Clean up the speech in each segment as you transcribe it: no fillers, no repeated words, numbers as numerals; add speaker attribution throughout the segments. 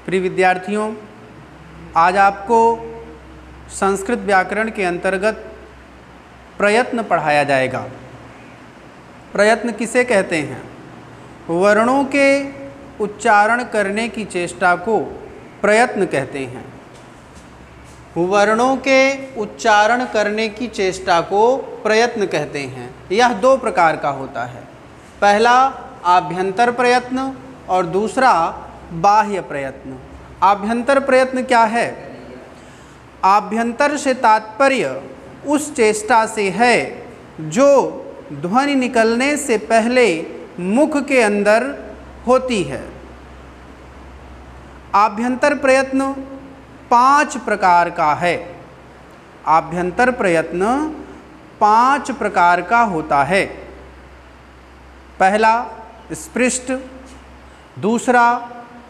Speaker 1: प्रिय विद्यार्थियों, आज आपको संस्कृत व्याकरण के अंतर्गत प्रयत्न पढ़ाया जाएगा। प्रयत्न किसे कहते हैं? वर्णों के उच्चारण करने की चेष्टा को प्रयत्न कहते हैं। वर्णों के उच्चारण करने की चेष्टा को प्रयत्न कहते हैं। यह दो प्रकार का होता है, पहला आभ्यंतर प्रयत्न और दूसरा बाह्य प्रयत्न। आभ्यंतर प्रयत्न क्या है? आभ्यंतर से तात्पर्य उस चेष्टा से है जो ध्वनि निकलने से पहले मुख के अंदर होती है। आभ्यंतर प्रयत्न 5 प्रकार का है। आभ्यंतर प्रयत्न 5 प्रकार का होता है। पहला स्पृष्ट, दूसरा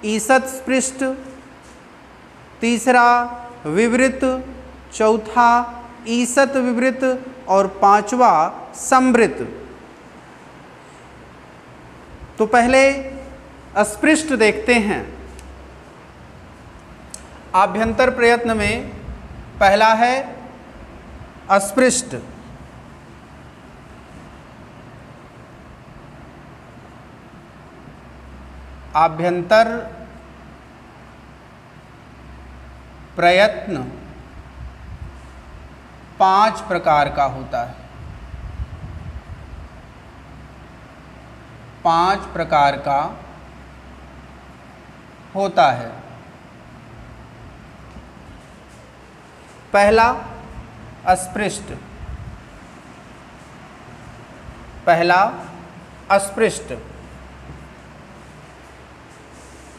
Speaker 1: ईषत् स्पृष्ट, तीसरा विवृत, चौथा ईषत् विवृत और पांचवा संवृत। तो पहले अस्पृष्ट देखते हैं। आभ्यंतर प्रयत्न में पहला है अस्पृष्ट। आभ्यंतर प्रयत्न 5 प्रकार का होता है। 5 प्रकार का होता है। पहला अस्पृष्ट। पहला अस्पृष्ट।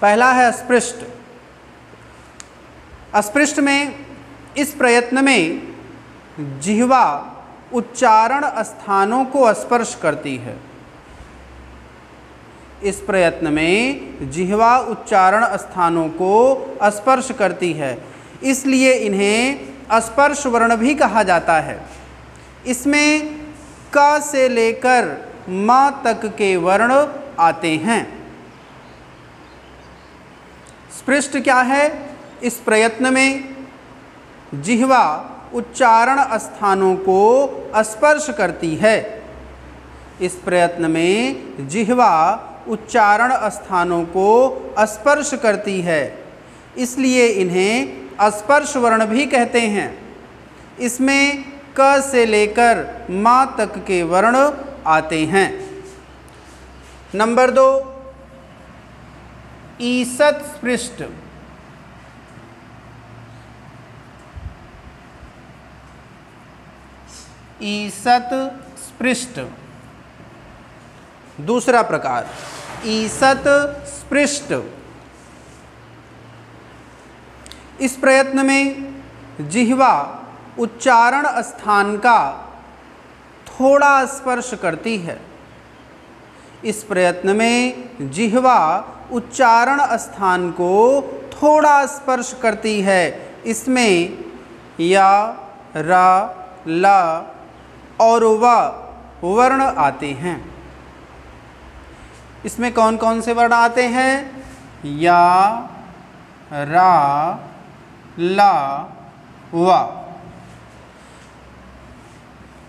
Speaker 1: पहला है अस्पृष्ट। अस्पृष्ट में इस प्रयत्न में जिह्वा उच्चारण स्थानों को स्पर्श करती है। इस प्रयत्न में जिह्वा उच्चारण स्थानों को स्पर्श करती है, इसलिए इन्हें स्पर्श वर्ण भी कहा जाता है। इसमें क से लेकर म तक के वर्ण आते हैं। स्पृष्ट क्या है? इस प्रयत्न में जिह्वा उच्चारण स्थानों को स्पर्श करती है। इस प्रयत्न में जिह्वा उच्चारण स्थानों को स्पर्श करती है, इसलिए इन्हें स्पर्श वर्ण भी कहते हैं। इसमें क से लेकर म तक के वर्ण आते हैं। नंबर 2 ईषत् स्पृष्ट। ईषत् स्पृष्ट दूसरा प्रकार। ईषत् स्पृष्ट। इस प्रयत्न में जिह्वा उच्चारण स्थान का थोड़ा स्पर्श करती है। इस प्रयत्न में जिह्वा उच्चारण स्थान को थोड़ा स्पर्श करती है। इसमें या, रा, ला और वा वर्ण आते हैं। इसमें कौन कौन से वर्ण आते हैं? या, रा, ला, वा।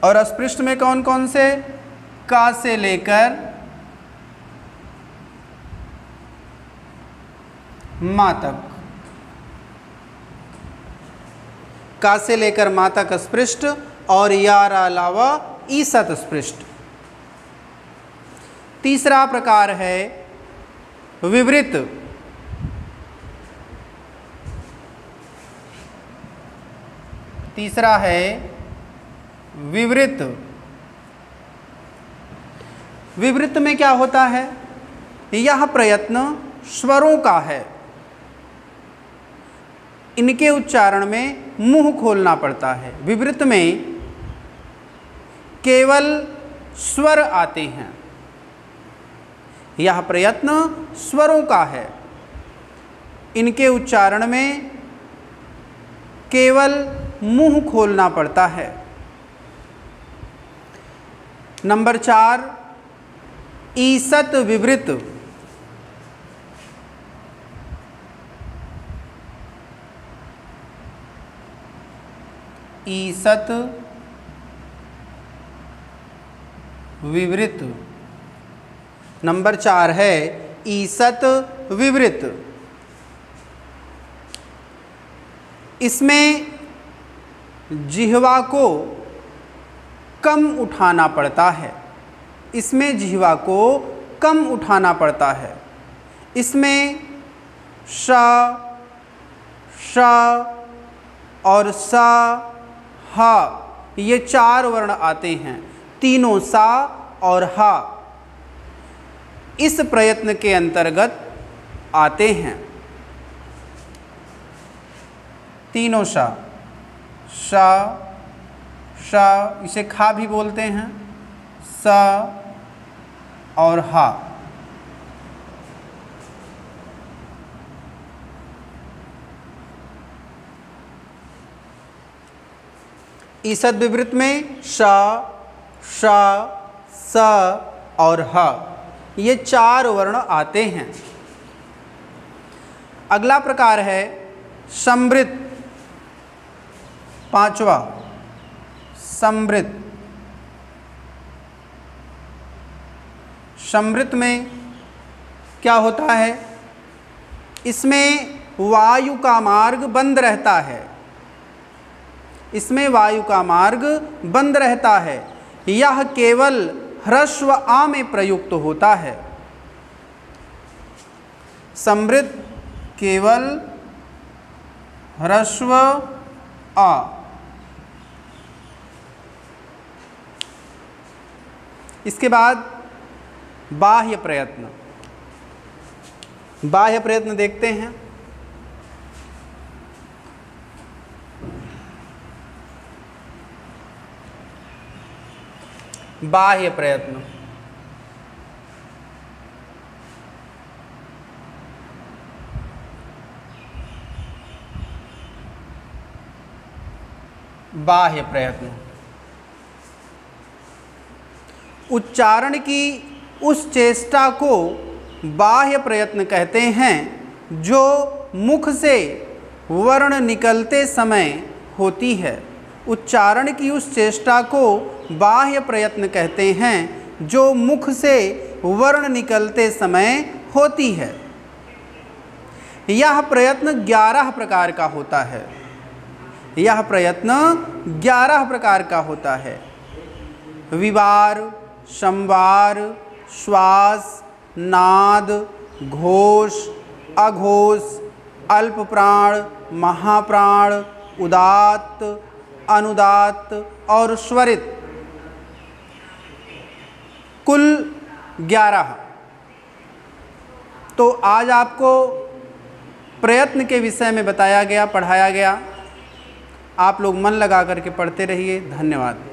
Speaker 1: और अस्पृष्ट में कौन कौन से? का से लेकर मा तक। का से लेकर मा तक अस्पृष्ट और या, रा, ला, वा ईषत् स्पृष्ट। तीसरा प्रकार है विवृत। तीसरा है विवृत। विवृत में क्या होता है? यह प्रयत्न स्वरों का है। इनके उच्चारण में मुंह खोलना पड़ता है। विवृत में केवल स्वर आते हैं। यह प्रयत्न स्वरों का है। इनके उच्चारण में केवल मुंह खोलना पड़ता है। नंबर 4 ईषत् विवृत। ईसत् विवृत। नंबर 4 है ईसत् विवृत। इसमें जिह्वा को कम उठाना पड़ता है, इसमें जिह्वा को कम उठाना पड़ता है। इसमें श, श और स, ह ये 4 वर्ण आते हैं, तीनों सा और हा इस प्रयत्न के अंतर्गत आते हैं। तीनों श, श इसे खा भी बोलते हैं, स और हा। ईसत् विवृत में श, श, स और ह ये 4 वर्ण आते हैं। अगला प्रकार है संवृत, 5वां संवृत। संवृत में क्या होता है? इसमें वायु का मार्ग बंद रहता है, इसमें वायु का मार्ग बंद रहता है। यह केवल ह्रस्व आ में प्रयुक्त होता है। संवृत केवल ह्रस्व आ। इसके बाद बाह्य प्रयत्न। बाह्य प्रयत्न देखते हैं। बाह्य प्रयत्न। बाह्य प्रयत्न उच्चारण की उस चेष्टा को बाह्य प्रयत्न कहते हैं जो मुख से वर्ण निकलते समय होती है। उच्चारण की उस चेष्टा को बाह्य प्रयत्न कहते हैं जो मुख से वर्ण निकलते समय होती है। यह प्रयत्न 11 प्रकार का होता है। यह प्रयत्न 11 प्रकार का होता है। विवार, संवार, श्वास, नाद, घोष, अघोष, अल्प प्राण, महाप्राण, उदात्त, अनुदात्त और स्वरित, कुल 11। तो आज आपको प्रयत्न के विषय में बताया गया, पढ़ाया गया। आप लोग मन लगा करके पढ़ते रहिए। धन्यवाद।